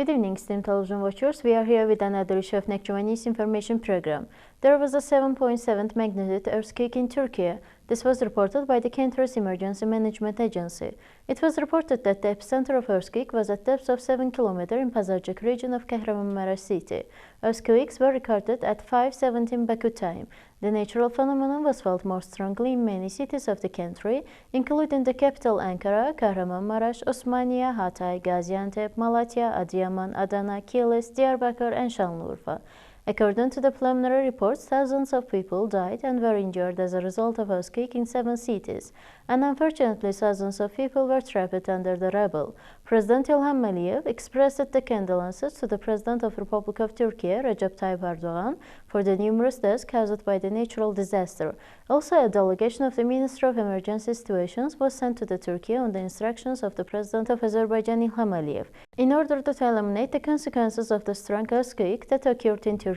Good evening, esteemed television watchers. We are here with another issue of Nakhchivan News Information Program. There was a 7.7 magnitude earthquake in Turkey. This was reported by the country's Emergency Management Agency. It was reported that the epicenter of earthquake was at depths of 7 km in Pazarcık region of Kahramanmaraş city. Earthquakes were recorded at 5:17 Baku time. The natural phenomenon was felt more strongly in many cities of the country, including the capital Ankara, Kahramanmaraş, Osmaniye, Hatay, Gaziantep, Malatya, Adıyaman, Adana, Kilis, Diyarbakır, and Şanlıurfa. According to the preliminary reports, thousands of people died and were injured as a result of earthquake in 7 cities, and unfortunately thousands of people were trapped under the rubble. President İlham Aliyev expressed the condolences to the President of the Republic of Turkey, Recep Tayyip Erdogan, for the numerous deaths caused by the natural disaster. Also, a delegation of the Ministry of Emergency Situations was sent to Turkey on the instructions of the President of Azerbaijan, İlham Aliyev, in order to eliminate the consequences of the strong earthquake that occurred in Turkey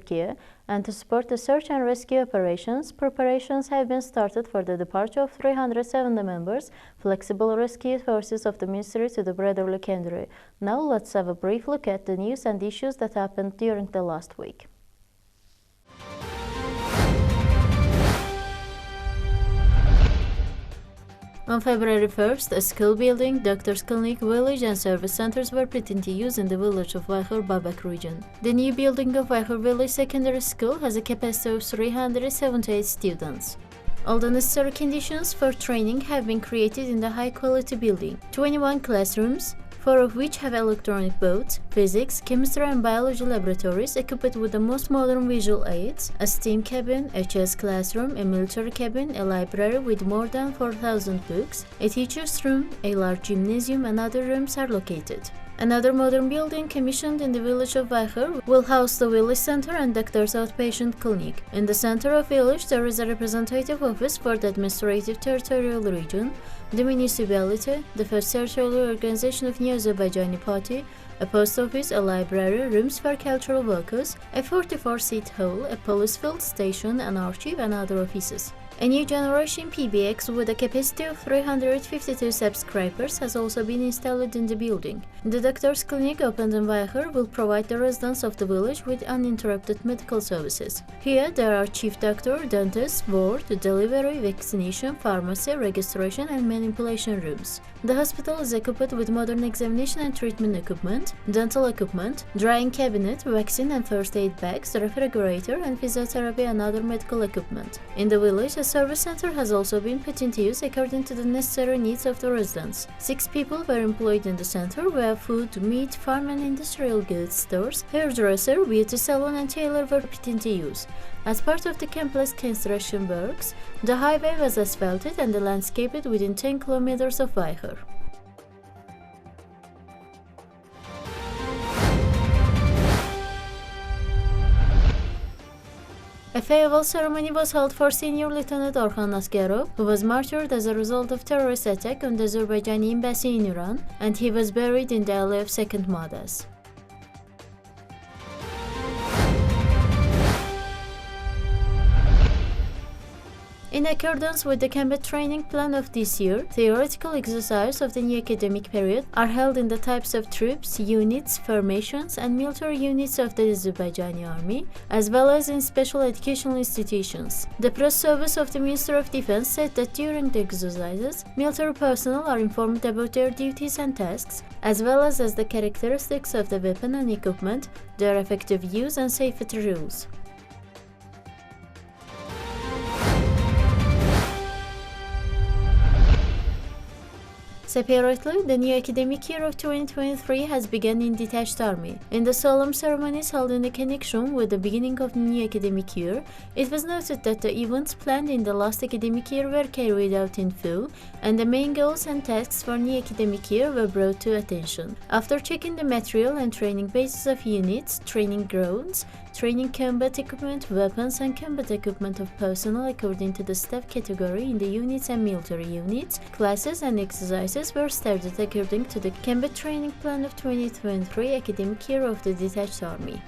and to support the search and rescue operations. Preparations have been started for the departure of 370 members, flexible rescue forces of the ministry to the brotherly country. Now let's have a brief look at the news and issues that happened during the last week. On February 1st, a school building, doctor's clinic, village and service centers were put into use in the village of Bayhur-Babak region. The new building of Bayhur Village Secondary School has a capacity of 378 students. All the necessary conditions for training have been created in the high-quality building. 21 classrooms, 4 of which have electronic boards, physics, chemistry and biology laboratories equipped with the most modern visual aids, a STEAM cabin, a chess classroom, a military cabin, a library with more than 4,000 books, a teacher's room, a large gymnasium and other rooms are located. Another modern building commissioned in the village of Bayhur will house the village center and doctor's outpatient clinic. In the center of village, there is a representative office for the administrative territorial region, the municipality, the first territorial organization of New Azerbaijani Party, a post office, a library, rooms for cultural workers, a 44-seat hall, a police field station, an archive and other offices. A new generation PBX with a capacity of 352 subscribers has also been installed in the building. The doctor's clinic opened in Bayhur will provide the residents of the village with uninterrupted medical services. Here there are chief doctor, dentist, ward, delivery, vaccination, pharmacy, registration and manipulation rooms. The hospital is equipped with modern examination and treatment equipment, dental equipment, drying cabinet, vaccine and first aid bags, refrigerator and physiotherapy and other medical equipment. In the village, a service center has also been put into use according to the necessary needs of the residents. 6 people were employed in the center, where food, meat, farm and industrial goods stores, hairdresser, beauty salon and tailor were put into use. As part of the complex construction works, the highway was asphalted and landscaped within 10 kilometers of Bayhur. A farewell ceremony was held for Senior Lieutenant Orhan Asgarov, who was martyred as a result of terrorist attack on the Azerbaijani embassy in Iran, and he was buried in the alley of 2nd Madas. In accordance with the combat training plan of this year, theoretical exercises of the new academic period are held in the types of troops, units, formations, and military units of the Azerbaijani army, as well as in special educational institutions. The press service of the Ministry of Defense said that during the exercises, military personnel are informed about their duties and tasks, as well as the characteristics of the weapon and equipment, their effective use, and safety rules. Separately, the new academic year of 2023 has begun in detached army. In the solemn ceremonies held in connection with the beginning of the new academic year, it was noted that the events planned in the last academic year were carried out in full, and the main goals and tasks for new academic year were brought to attention. After checking the material and training bases of units, training grounds, training combat equipment, weapons and combat equipment of personnel according to the staff category in the units and military units, classes and exercises were started according to the combat training plan of 2023 academic year of the detached army.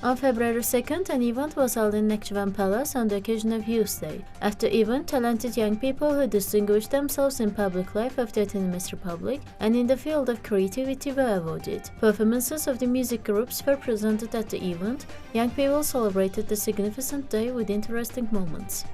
On February 2nd, an event was held in Nakhchivan Palace on the occasion of Youth Day. At the event, talented young people who distinguished themselves in public life of the autonomous republic and in the field of creativity were awarded. Performances of the music groups were presented at the event. Young people celebrated the significant day with interesting moments.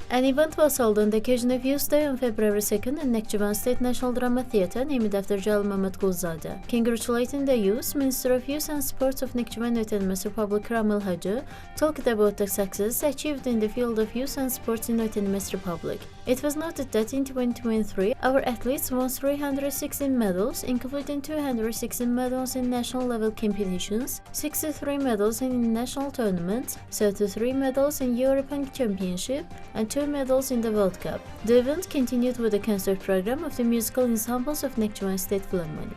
An event was held on the occasion of Youth Day on February 2nd in Nakhchivan State National Drama Theatre, named after Jalal Mehmet Qulzade. Congratulating the youth, Minister of Youth and Sports of Nakhchivan Autonomous Republic Ramil Hacı talked about the success achieved in the field of youth and sports in Autonomous Republic. It was noted that in 2023, our athletes won 316 medals, including 216 medals in national level competitions, 63 medals in international tournaments, 33 medals in European Championship, and 2 medals in the World Cup. The event continued with the concert program of the musical ensembles of Nakhchivan State Philharmonic.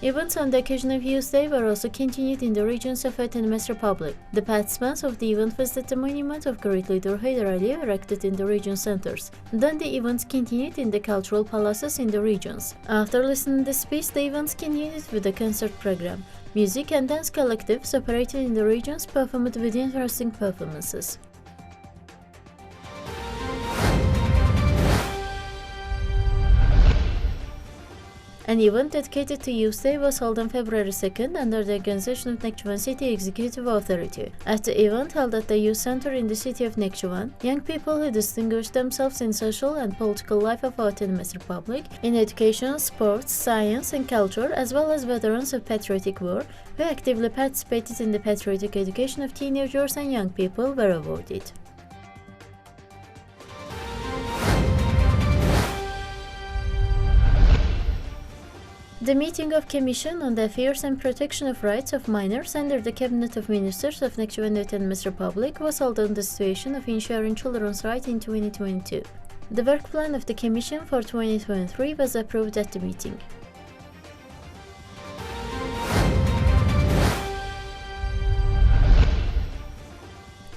Events on the occasion of Youth Day were also continued in the regions of Autonomous Republic. The participants of the event visited the monument of great leader Haydar Ali erected in the region centers. Then the events continued in the cultural palaces in the regions. After listening to the speech, the events continued with the concert program. Music and dance collectives operated in the regions performed with interesting performances. An event dedicated to Youth Day was held on February 2nd under the organization of Nakhchivan City Executive Authority. At the event held at the Youth Center in the city of Nakhchivan, young people who distinguished themselves in social and political life of Autonomous Republic, in education, sports, science and culture, as well as veterans of patriotic war, who actively participated in the patriotic education of teenagers and young people, were awarded. The meeting of Commission on the Affairs and Protection of Rights of Minors under the Cabinet of Ministers of Nakhchivan Autonomous Republic was held on the situation of ensuring children's rights in 2022. The work plan of the Commission for 2023 was approved at the meeting.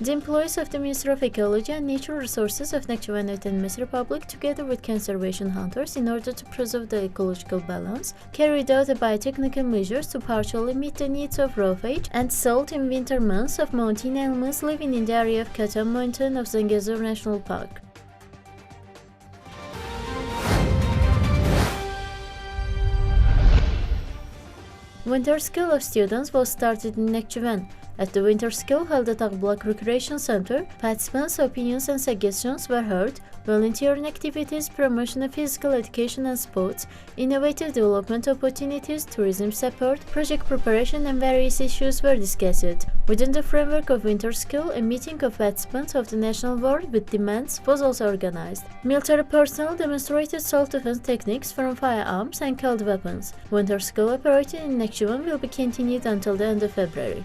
The employees of the Ministry of Ecology and Natural Resources of Nakhchivan Autonomous Republic, together with conservation hunters in order to preserve the ecological balance, carried out biotechnical measures to partially meet the needs of raw fish and salt in winter months of mountain animals living in the area of Katan Mountain of Zangezur National Park. Winter school of students was started in Nakhchivan. At the winter school held at Akbulak Recreation Center, participants' opinions and suggestions were heard, volunteering activities, promotion of physical education and sports, innovative development opportunities, tourism support, project preparation and various issues were discussed. Within the framework of winter school, a meeting of participants of the national board with demands was also organized. Military personnel demonstrated self-defense techniques from firearms and cold weapons. Winter school operating in Nakhchivan will be continued until the end of February.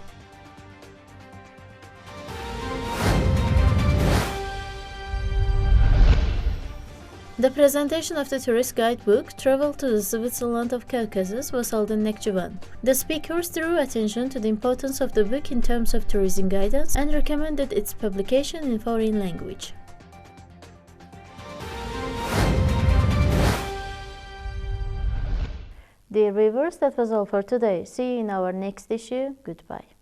The presentation of the tourist guidebook, Travel to the Switzerland of Caucasus, was held in Nakhchivan. The speakers drew attention to the importance of the book in terms of tourism guidance and recommended its publication in foreign language. Dear viewers, that was all for today. See you in our next issue. Goodbye.